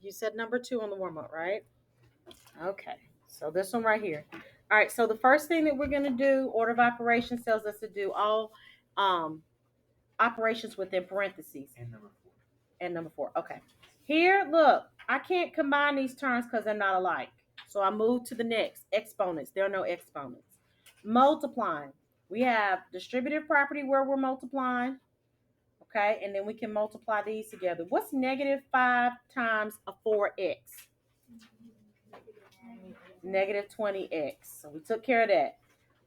You said number 2 on the warm-up, right? Okay. So this one right here. All right. So the first thing that we're going to do, order of operations tells us to do all operations within parentheses. And number 4. Okay. Here, look, I can't combine these terms because they're not alike. So I move to the next. Exponents. There are no exponents. Multiplying. We have distributive property where we're multiplying. Okay, and then we can multiply these together. What's negative 5 times a 4x? Negative 20x. So we took care of that.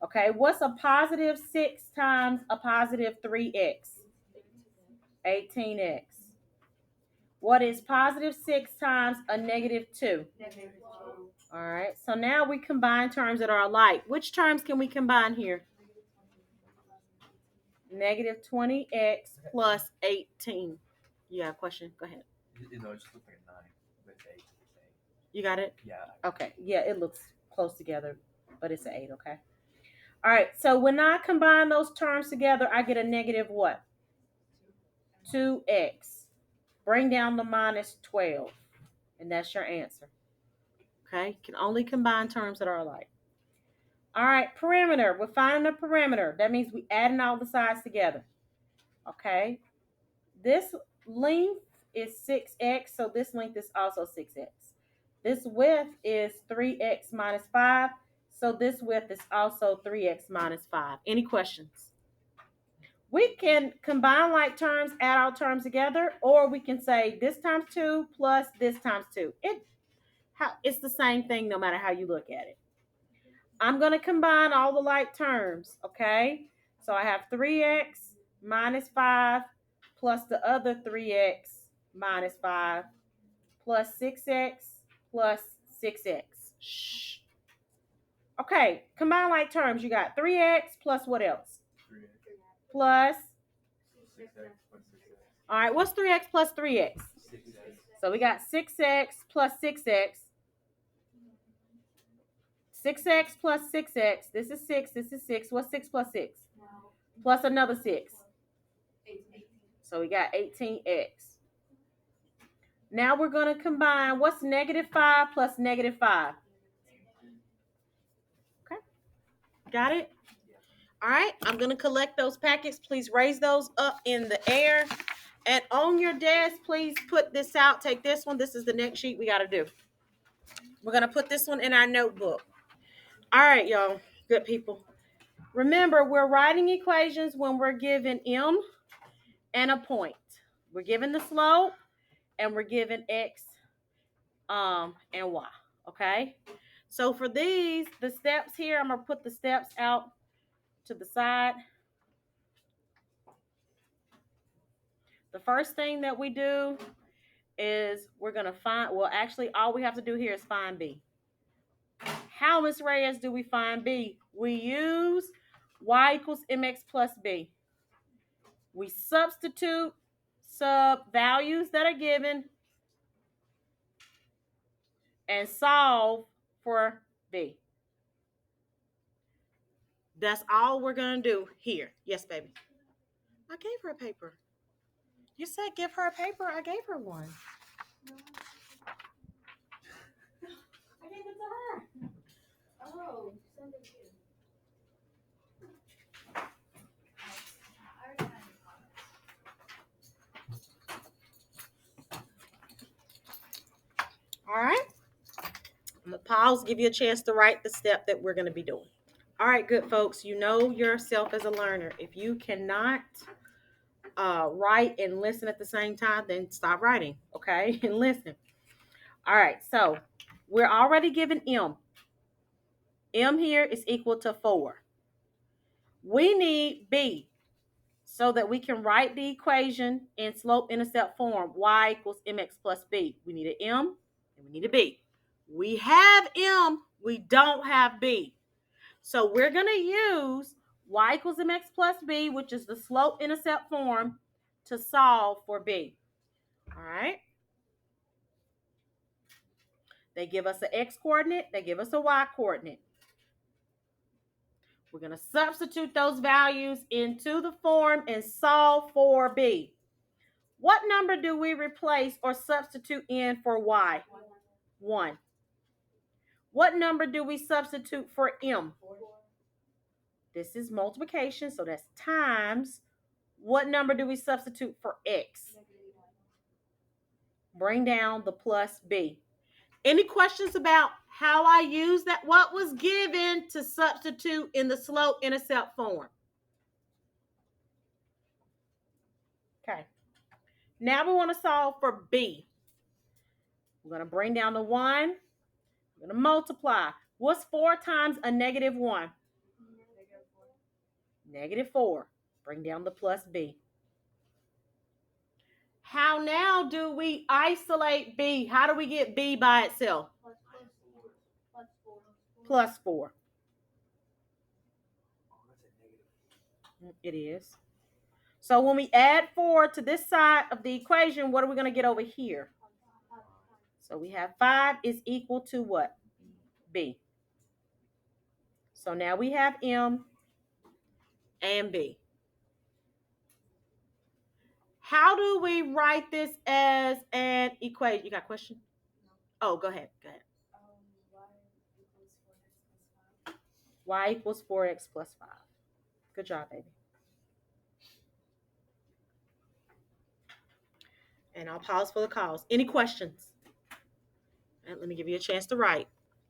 Okay, what's a positive 6 times a positive 3x? 18x. What is positive 6 times a negative 2? All right, so now we combine terms that are alike. Which terms can we combine here? Negative 20x plus 18. You got a question? Go ahead. It just looks like a 9 with 8. You got it? Yeah. Okay. Yeah, it looks close together, but it's an 8, okay? All right, so when I combine those terms together, I get a negative what? 2x. Bring down the minus 12, and that's your answer. Okay? You can only combine terms that are alike. All right, perimeter. We're finding a perimeter. That means we adding all the sides together. Okay? This length is 6x, so this length is also 6x. This width is 3x minus 5, so this width is also 3x minus 5. Any questions? We can combine like terms, add all terms together, or we can say this times 2 plus this times 2. It's the same thing no matter how you look at it. I'm going to combine all the like terms, okay? So I have 3x minus 5 plus the other 3x minus 5 plus 6x plus 6x. Shh. Okay, combine like terms. You got 3x plus what else? 3x. Plus 6x plus 6x. All right, what's 3x plus 3x? 6x. So we got 6x plus 6x. 6x plus 6x. This is 6. This is 6. What's 6 plus 6? Plus another 6. 18. So we got 18x. Now we're going to combine. What's negative 5 plus negative 5? Okay. Got it? All right. I'm going to collect those packets. Please raise those up in the air. And on your desk, please put this out. Take this one. This is the next sheet we got to do. We're going to put this one in our notebook. All right, y'all. Good people. Remember, we're writing equations when we're given m and a point. We're given the slope, and we're given x and y. Okay? So for these, the steps here, I'm going to put the steps out to the side. The first thing that we do is we're going to find, well, actually, all we have to do here is find b. How, Ms. Reyes, do we find b? We use y equals mx plus b. We substitute sub values that are given and solve for b. That's all we're going to do here. Yes, baby. I gave her a paper. You said give her a paper. I gave her one. No. I gave it to her. Oh, send it to you. I already had your comments. All right. I'm going to pause, give you a chance to write the step that we're going to be doing. All right, good folks. You know yourself as a learner. If you cannot write and listen at the same time, then stop writing, okay? And listen. All right, so we're already given m. M here is equal to 4. We need b so that we can write the equation in slope-intercept form, y equals mx plus b. We need an m and we need a b. We have m, we don't have b. So we're going to use y equals mx plus b, which is the slope-intercept form, to solve for b. All right? They give us an x coordinate. They give us a y coordinate. We're going to substitute those values into the form and solve for b. What number do we replace or substitute in for y? 1. What number do we substitute for m? This is multiplication, so that's times. What number do we substitute for x? Bring down the plus b. Any questions about how I use that? What was given to substitute in the slope-intercept form? Okay. Now we want to solve for b. We're going to bring down the 1. We're going to multiply. What's 4 times a negative 1? Negative 4. Bring down the plus b. How now do we isolate b? How do we get b by itself? Plus 4. It is. So when we add 4 to this side of the equation, what are we going to get over here? So we have 5 is equal to what? B. So now we have m and b. How do we write this as an equation? You got a question? Oh, go ahead. Go ahead. Y equals 4x plus 5. Good job, baby. And I'll pause for the calls. Any questions? And let me give you a chance to write.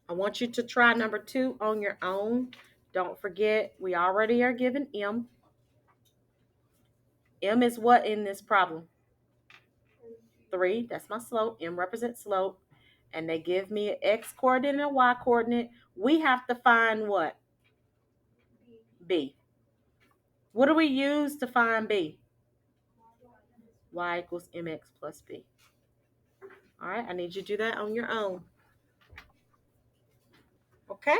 I want you to try number 2 on your own. Don't forget, we already are given m. M is what in this problem? 3. That's my slope. M represents slope. And they give me an x coordinate and a y coordinate. We have to find what? B. What do we use to find b? Y equals mx plus b. All right, I need you to do that on your own. Okay?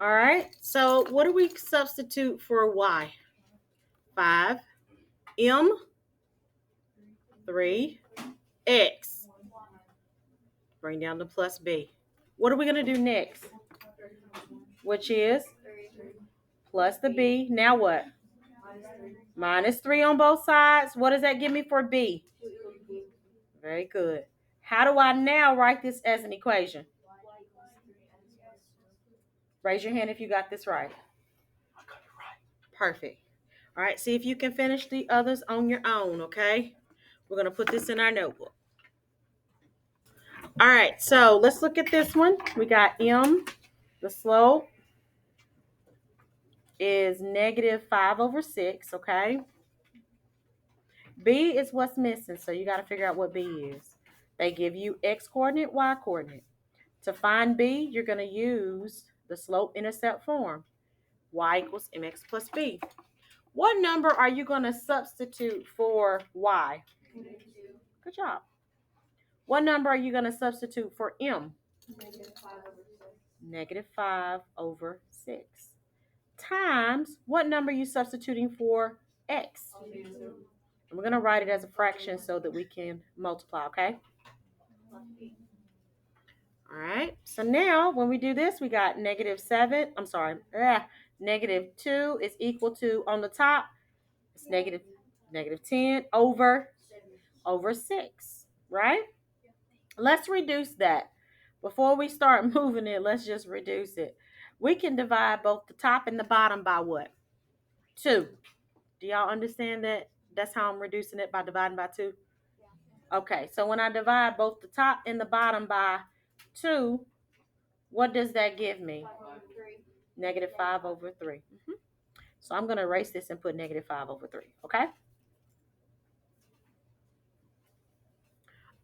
All right, so what do we substitute for y? 5, m, 3, x. Bring down the plus b. What are we going to do next? Which is plus the b. Now what? Minus 3 on both sides. What does that give me for b? Very good. How do I now write this as an equation? Raise your hand if you got this right. I got it right. Perfect. All right, see if you can finish the others on your own, okay? We're going to put this in our notebook. All right, so let's look at this one. We got m, the slope is negative 5 over 6, okay? B is what's missing, so you got to figure out what B is. They give you x coordinate, y coordinate. To find B, you're going to use the slope-intercept form. Y equals mx plus b. What number are you going to substitute for y? Good job. What number are you going to substitute for m? Negative 5 over 6. Times, what number are you substituting for x? And we're going to write it as a fraction so that we can multiply, okay? All right, so now when we do this, we got negative 2 is equal to, on the top, it's negative 10 over 6, right? Let's reduce that. Before we start moving it, let's just reduce it. We can divide both the top and the bottom by what? 2. Do y'all understand that? That's how I'm reducing it, by dividing by 2? Okay, so when I divide both the top and the bottom by 2, what does that give me? Negative 5 over 3. So I'm going to erase this and put negative 5 over 3, okay?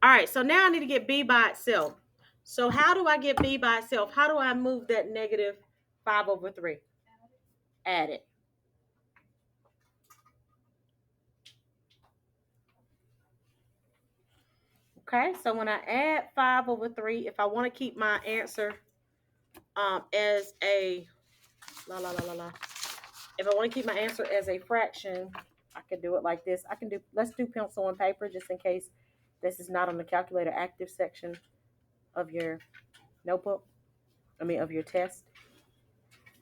All right, so now I need to get b by itself. So how do I get b by itself? How do I move that negative 5 over 3? Add it. Okay, so when I add 5 over 3, if I want to keep my answer as a if I want to keep my answer as a fraction, I could do it like this. Let's do pencil and paper just in case this is not on the calculator active section of your notebook. Of your test.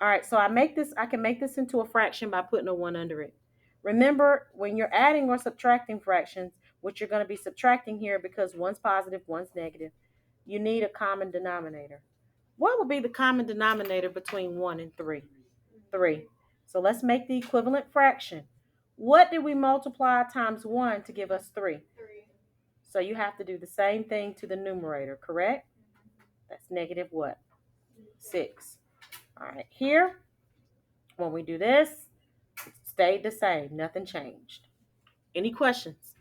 All right, so I can make this into a fraction by putting a 1 under it. Remember, when you're adding or subtracting fractions, what you're going to be subtracting here, because one's positive, one's negative, you need a common denominator. What would be the common denominator between 1 and 3? 3. So let's make the equivalent fraction. What did we multiply times 1 to give us 3? 3. So you have to do the same thing to the numerator, correct? That's negative what? 6. All right, here, when we do this, it stayed the same. Nothing changed. Any questions?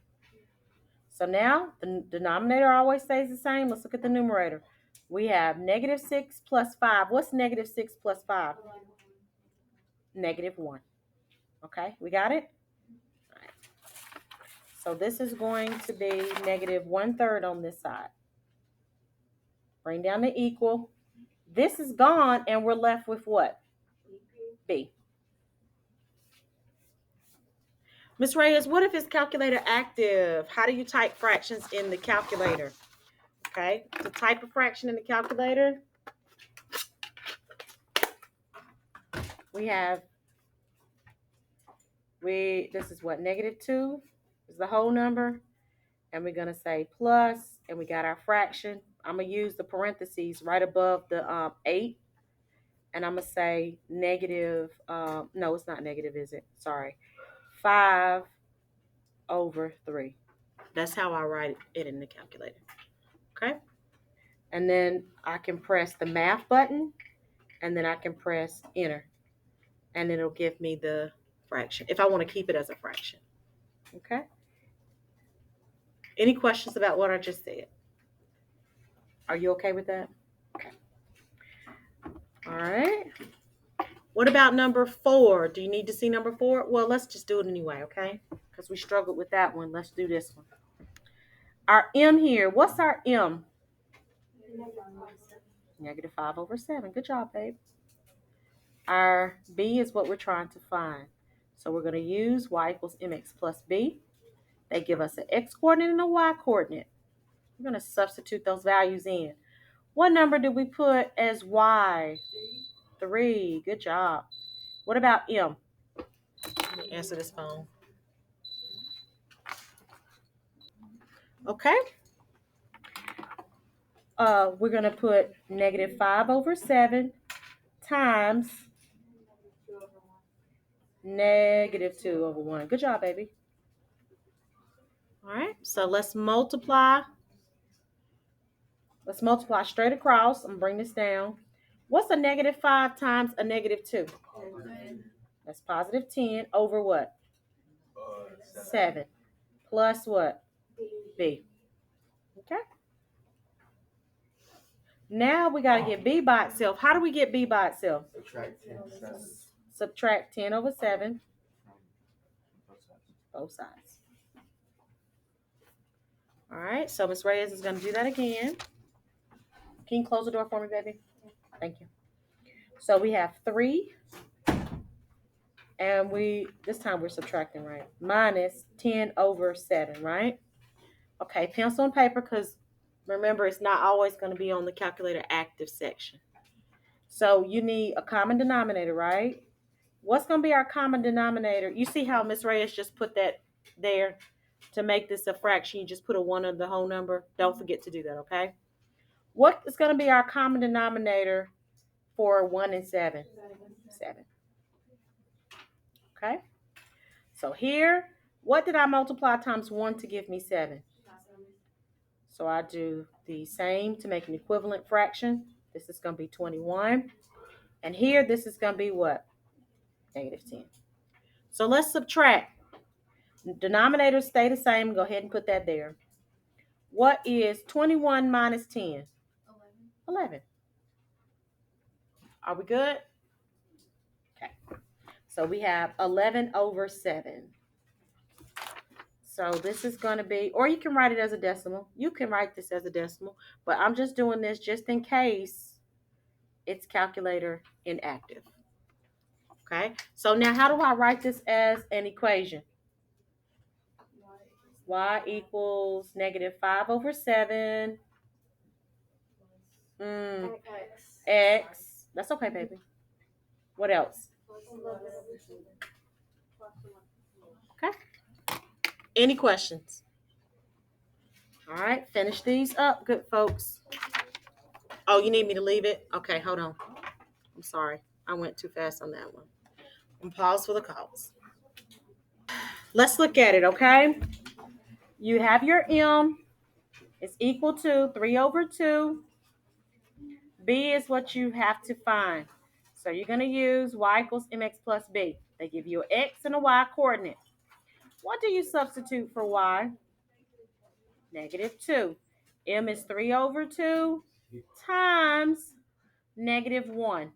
So now the denominator always stays the same. Let's look at the numerator. We have negative 6 plus 5. What's negative 6 plus 5? Negative 1. Okay, we got it? All right. So this is going to be negative 1/3 on this side. Bring down the equal. This is gone, and we're left with what? B. Miss Reyes, what if it's calculator active? How do you type fractions in the calculator? Okay, to type a fraction in the calculator, this is what, negative 2 is the whole number, and we're going to say plus, and we got our fraction. I'm going to use the parentheses right above the 8, and I'm going to say negative, no, it's not negative, is it? Sorry, 5/3. That's how I write it in the calculator. Okay, and then I can press the math button, and then I can press enter, and it'll give me the fraction if I want to keep it as a fraction. Okay, any questions about what I just said? Are you okay with that? Okay. All right. What about number 4? Do you need to see number 4? Well, let's just do it anyway, okay? Because we struggled with that one. Let's do this one. Our m here, what's our m? Negative 5/7. Good job, babe. Our b is what we're trying to find. So we're going to use y equals mx plus b. They give us an x coordinate and a y coordinate. We're going to substitute those values in. What number did we put as y? 3. Good job. What about m? Let me answer this phone. Okay. We're going to put negative 5/7 times negative 2/1. Good job, baby. All right. So let's multiply. Let's multiply straight across. I'm going to bring this down. What's a negative 5 times a negative 2? 10. That's positive 10 over what? 7. Plus what? B. Okay. Now we got to get b by itself. How do we get b by itself? Subtract 10/7. Both sides. All right. So Miss Reyes is going to do that again. Can you close the door for me, baby? Thank you. So we have 3. And this time we're subtracting, right? Minus 10/7, right? Okay, pencil and paper, because remember, it's not always going to be on the calculator active section. So you need a common denominator, right? What's going to be our common denominator? You see how Miss Reyes just put that there? To make this a fraction, you just put a 1 on the whole number. Don't forget to do that, okay? What is going to be our common denominator for 1 and 7? 7. Okay? So here, what did I multiply times 1 to give me 7? So I do the same to make an equivalent fraction. This is going to be 21. And here, this is going to be what? Negative 10. So let's subtract. Denominators stay the same. Go ahead and put that there. What is 21 minus 10? 11. Are we good? Okay. So we have 11/7. So this is going to be, or you can write it as a decimal. You can write this as a decimal, but I'm just doing this just in case it's calculator inactive. Okay, so now how do I write this as an equation? Y equals negative 5/7. X. That's okay, baby. What else? Okay. Any questions? All right, finish these up, good folks. Oh, you need me to leave it? Okay, hold on. I'm sorry. I went too fast on that one. And pause for the calls. Let's look at it, okay? You have your M. It's equal to 3 over 2. B is what you have to find. So you're going to use y equals mx plus b. They give you an x and a y coordinate. What do you substitute for y? -2. M is 3 over 2 times -1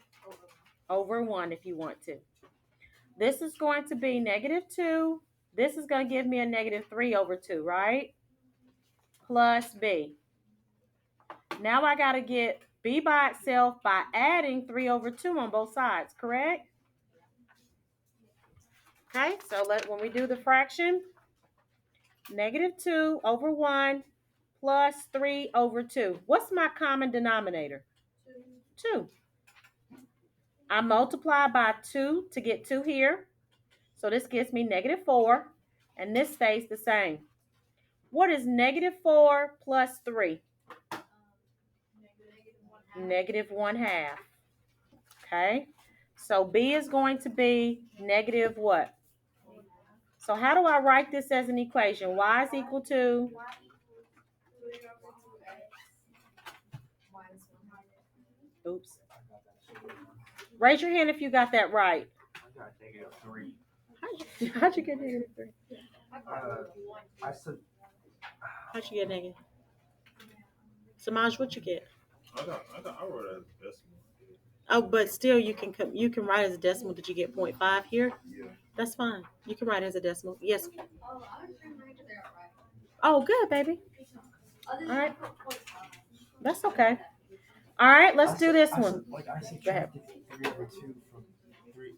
over 1 if you want to. This is going to be -2. This is going to give me a -3 over 2, right? Plus b. Now I got to get b by itself by adding 3 over 2 on both sides, correct? Okay, so when we do the fraction, -2 over 1 plus 3 over 2. What's my common denominator? 2. I multiply by 2 to get 2 here. So this gives me -4, and this stays the same. What is -4 plus 3? -1/2. Okay, so B is going to be negative what? So how do I write this as an equation? Y is equal to? Oops. Raise your hand if you got that right. I got -3. How'd you get -3? I said. How'd you get negative? Samaj, what you get? I wrote it as decimal. Oh, but still, you can write as a decimal. Did you get 0.5 here? Yeah. That's fine. You can write it as a decimal. Yes. Oh, good, baby. All right. That's okay. All right, let's do this one. I subtracted 3 over 2 from 3,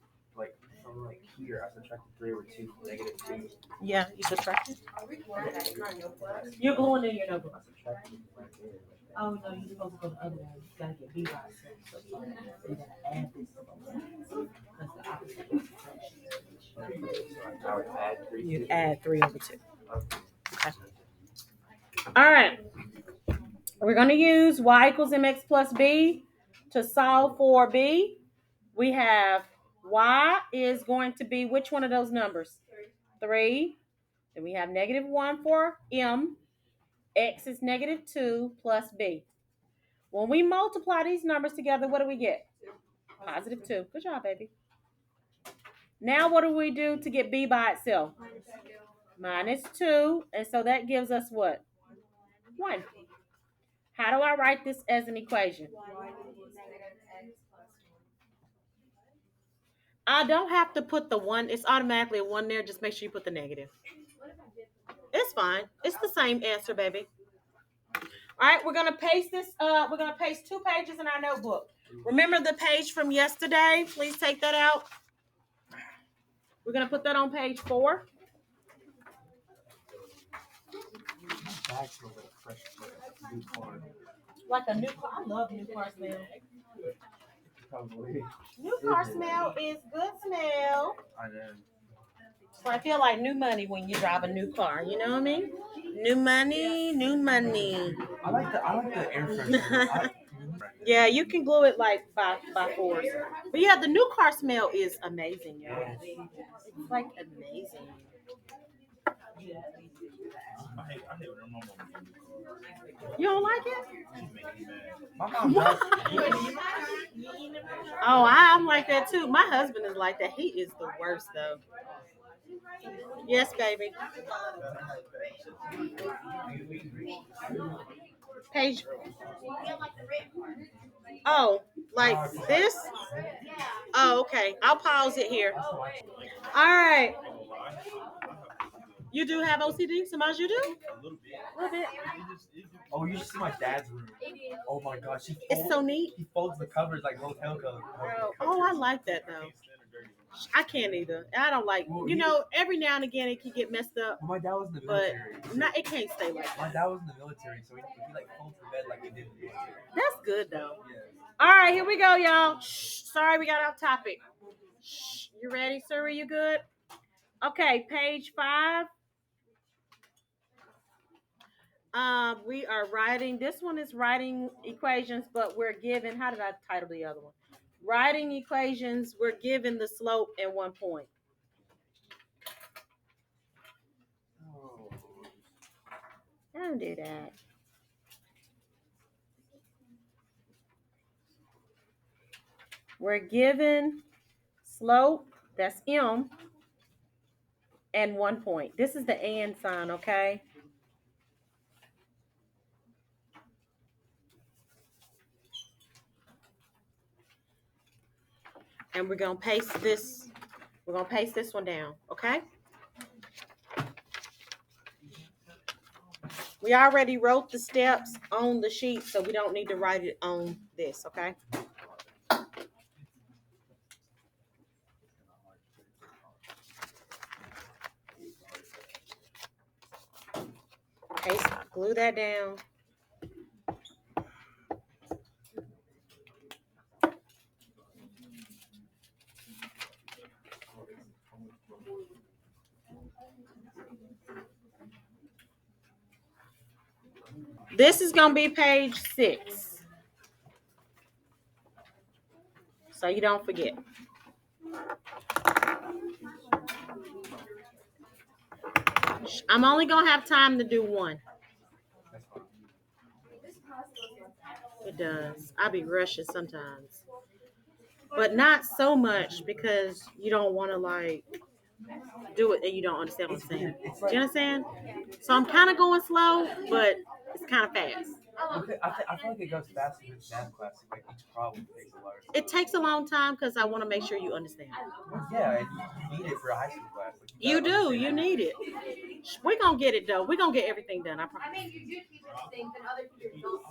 from here. I subtracted 3 over 2 from -2. Yeah, you subtracted. You're going in your notebook. I subtracted it right there. Oh no, you're supposed to go the other way. You gotta get B by itself. So you gotta add this to both sides. That's the opposite of subtraction. I would add 3. You add 3 over 2. Okay. All right. We're going to use y equals mx plus b to solve for b. We have y is going to be which one of those numbers? 3. Then we have -1 for m. X is -2 plus b. When we multiply these numbers together, what do we get? +2. Good job, baby. Now what do we do to get b by itself? -2. And so that gives us what? 1. How do I write this as an equation? I don't have to put the 1. It's automatically a 1 there. Just make sure you put the negative. It's fine. It's the same answer, baby. All right, we're going to paste this. We're going to paste 2 pages in our notebook. Remember the page from yesterday? Please take that out. We're going to put that on page 4. Bag smells like a fresh new car. Like a new car. I love new car smell. Probably. New car smell is good smell. I know. So I feel like new money when you drive a new car. You know what I mean? New money, new money. I like the air freshener. Yeah, you can glue it like by force. But yeah, the new car smell is amazing, y'all. It's like amazing. I hate when my mom makes me call. You don't like it? She make me mad. My mom does. Oh, I'm like that too. My husband is like that. He is the worst though. Yes, baby. Page. Oh, like this? Oh, okay. I'll pause it here. All right. You do have OCD? Somebody you do? A little bit. A little bit. Oh, you should see my dad's room. Oh my gosh, It's so neat. He folds the covers like hotel covers. Oh, I like that though. I can't either. I don't like. You know, every now and again it can get messed up. Well, my dad was in the But military. it can't stay like that. My dad was in the military, so he like folds the bed like he did in the military. That's good though. Yeah. All right, here we go, y'all. Shh, sorry, we got off topic. Shh, you ready, sir? Are you good? Okay, page 5. We are writing. This one is writing equations, but we're given. How did I title the other one? Writing equations. We're given the slope at 1 point. Oh. Don't do that. We're given slope. That's M. And 1 point. This is the and sign, okay? And we're gonna paste this. We're gonna paste this one down, okay? We already wrote the steps on the sheet, so we don't need to write it on this, okay? Paste, glue that down. This is gonna be page 6, so you don't forget. I'm only gonna have time to do one. That's fine. It does. I be rushing sometimes, but not so much because you don't want to like do it and you don't understand what I'm saying. Do you understand? So I'm kind of going slow, but it's kind of fast. Okay, I feel like it goes faster in math class. Like each problem takes a lot of time. It takes a long time because I want to make sure you understand. Well, yeah, and you need it for a high school class. Like, You gotta do. understand You everything. need it. We're going to get it, though. We're going to get everything done. I I promise. mean, you do keep it things, and other people don't.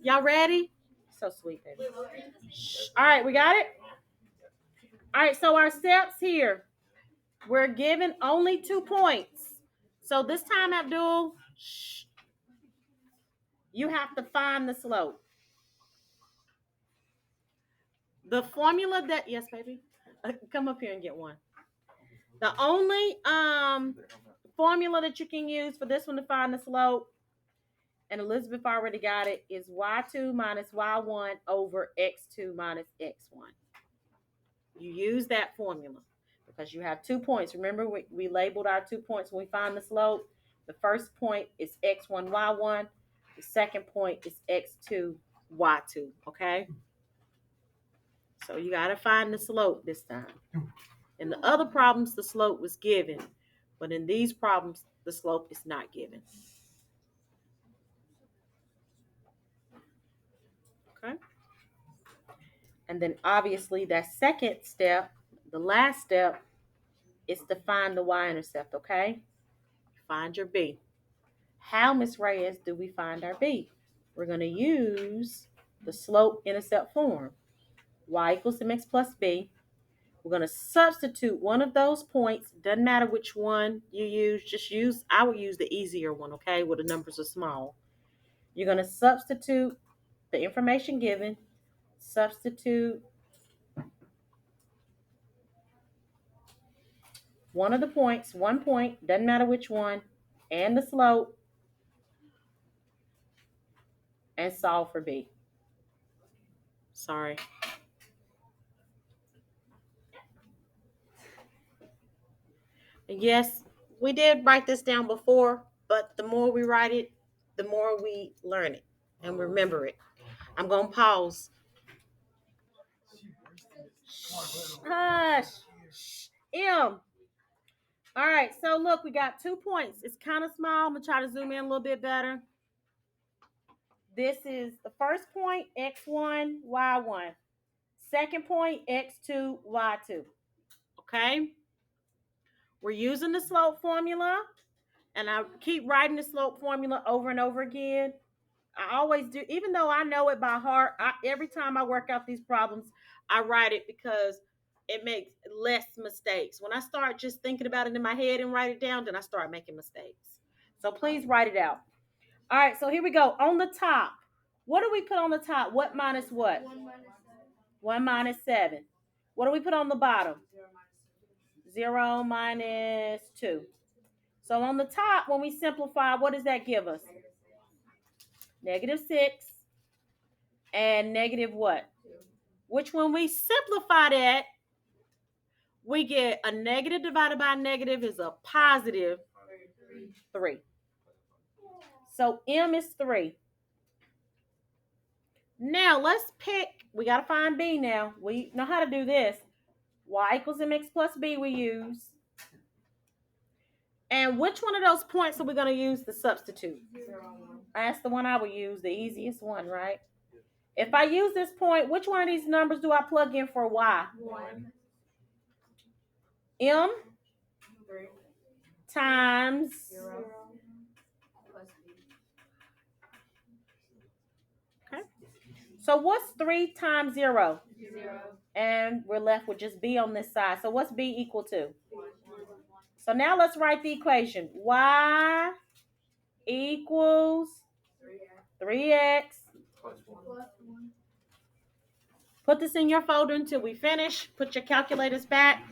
Y'all ready? So sweet, baby. All right, we got it? All right, so our steps here. We're given only 2 points. So this time, Abdul, you have to find the slope. The formula that, yes, baby, come up here and get one. The only formula that you can use for this one to find the slope, and Elizabeth already got it, is y2 minus y1 over x2 minus x1. You use that formula because you have 2 points. Remember, we labeled our 2 points when we find the slope. The first point is x1, y1. The second point is x2, y2. Okay? So you got to find the slope this time. In the other problems, the slope was given. But in these problems, the slope is not given. Okay? And then obviously that second step, the last step, is to find the y-intercept, okay? Find your b. How, Miss Reyes, do we find our b? We're going to use the slope-intercept form. Y equals mx plus b. We're going to substitute one of those points. Doesn't matter which one you use. Just use, I would use the easier one, okay, where the numbers are small. You're going to substitute the information given. Substitute one of the points, 1 point, doesn't matter which one, and the slope, and solve for b. Sorry. Yes, we did write this down before, but the more we write it, the more we learn it and remember it. I'm going to pause. Hush. M. All right, so look, we got 2 points. It's kind of small. I'm going to try to zoom in a little bit better. This is the first point, x1, y1. Second point, x2, y2. Okay? We're using the slope formula, and I keep writing the slope formula over and over again. I always do, even though I know it by heart. Every time I work out these problems, I write it because it makes less mistakes. When I start just thinking about it in my head and write it down, then I start making mistakes. So please write it out. All right, so here we go. On the top, what do we put on the top? What minus what? 1 minus 7. What do we put on the bottom? 0 minus 2. So on the top, when we simplify, what does that give us? Negative 6 and negative what? Which when we simplify that, we get a negative divided by a negative is a positive 3. So M is 3. Now let's pick, we got to find B now. We know how to do this. Y equals mx plus B we use. And which one of those points are we going to use to substitute? 0, That's the one I would use, the easiest one, right? If I use this point, which one of these numbers do I plug in for Y? 1, M 3, times 0, plus B. Okay. So what's 3 times 0? 0, And we're left with just B on this side. So what's B equal to? 1. So now let's write the equation. Y equals 3x. Plus 1. Put this in your folder until we finish. Put your calculators back.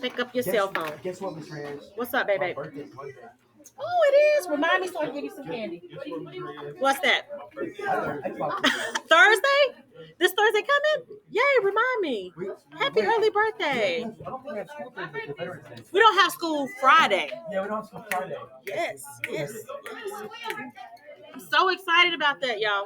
Pick up your cell phone. Guess what, Miss Reyes? What's up, My baby? birthday's Monday. Oh, it is. Remind me so I can give you some candy. What's that? Thursday? This Thursday coming? Yay, remind me. Happy early birthday. I don't think I have school Thursday for Veterans Day. We don't have school Friday. Yeah, we don't have school Friday. Yes. I'm so excited about that, y'all.